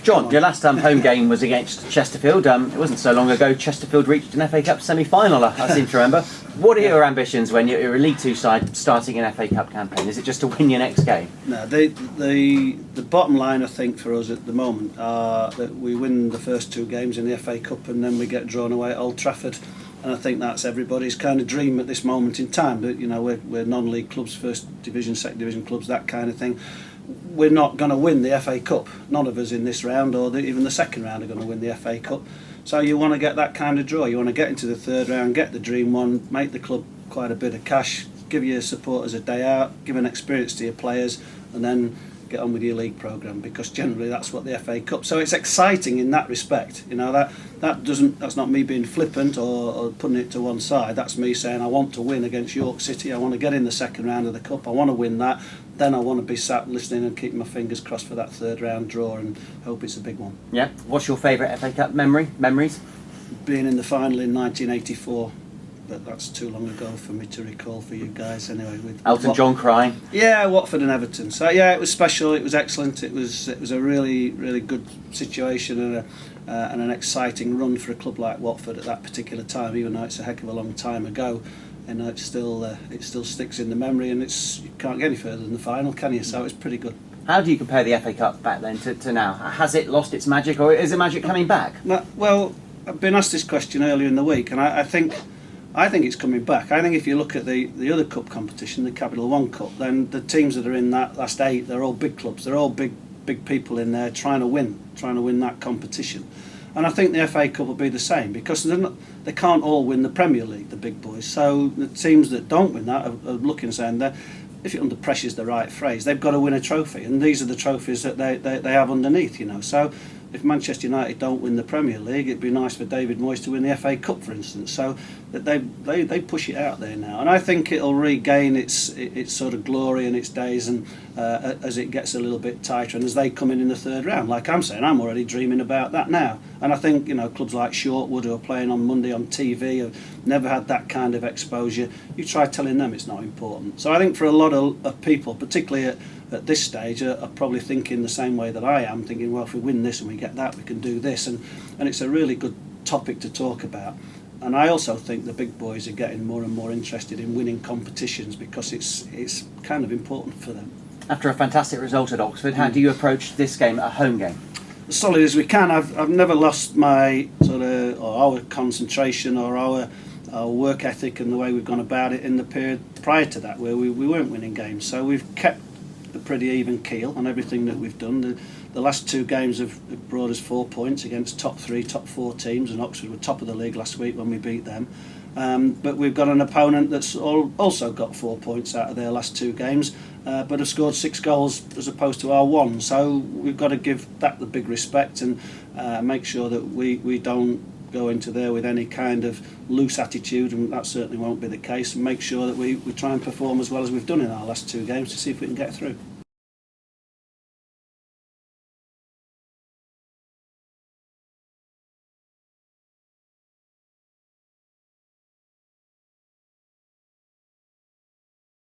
John, your last home game was against Chesterfield. It wasn't so long ago Chesterfield reached an FA Cup semi-final, I seem to remember. What are your ambitions when you're a League Two side starting an FA Cup campaign? Is it just to win your next game? No, the bottom line I think for us at the moment are that we win the first 2 games in the FA Cup and then we get drawn away at Old Trafford. And I think that's everybody's kind of dream at this moment in time. But we're non-league clubs, first division, second division clubs, that kind of thing. We're not going to win the FA Cup. None of us in this round or even the second round are going to win the FA Cup. So you want to get that kind of draw. You want to get into the third round, get the dream one, make the club quite a bit of cash, give your supporters a day out, give an experience to your players, and then get on with your league programme, because generally that's what the FA Cup. So it's exciting in that respect. That's not me being flippant or putting it to one side. That's me saying I want to win against York City. I want to get in the second round of the Cup. I want to win that. Then I want to be sat listening and keeping my fingers crossed for that third round draw and hope it's a big one. Yeah. What's your favourite FA Cup memories? Being in the final in 1984. But that's too long ago for me to recall for you guys anyway. With Elton John crying. Yeah, Watford and Everton. So yeah, it was special. It was excellent. It was a really good situation and an exciting run for a club like Watford at that particular time. Even though it's a heck of a long time ago, it still sticks in the memory. And you can't get any further than the final, can you? So it was pretty good. How do you compare the FA Cup back then to now? Has it lost its magic, or is the magic coming back? Well, I've been asked this question earlier in the week, and I think it's coming back. I think if you look at the other cup competition, the Capital One Cup, then the teams that are in that last 8, they're all big clubs. They're all big people in there trying to win that competition. And I think the FA Cup will be the same, because they can't all win the Premier League, the big boys. So the teams that don't win that are looking and saying that, if under pressure is the right phrase, they've got to win a trophy, and these are the trophies that they have underneath. So if Manchester United don't win the Premier League, it'd be nice for David Moyes to win the FA Cup, for instance. So that they push it out there now, and I think it'll regain its sort of glory and its days, and as it gets a little bit tighter, and as they come in the third round. Like I'm saying, I'm already dreaming about that now, and I think clubs like Shortwood, who are playing on Monday on TV, have never had that kind of exposure. You try telling them it's not important. So I think for a lot of people, particularly at this stage, are probably thinking the same way that I am, thinking, well, if we win this and we get that, we can do this, and it's a really good topic to talk about. And I also think the big boys are getting more and more interested in winning competitions, because it's kind of important for them. After a fantastic result at Oxford, how do you approach this game, a home game? As solid as we can. I've never lost my or our concentration or our work ethic and the way we've gone about it in the period prior to that, where we weren't winning games. So we've kept a pretty even keel on everything that we've done. The last 2 games have brought us 4 points against top 3, top 4 teams, and Oxford were top of the league last week when we beat them. But we've got an opponent that's also got 4 points out of their last 2 games, but have scored 6 goals as opposed to our 1. So we've got to give that the big respect and make sure that we don't go into there with any kind of loose attitude, and that certainly won't be the case, and make sure that we try and perform as well as we've done in our last 2 games to see if we can get through.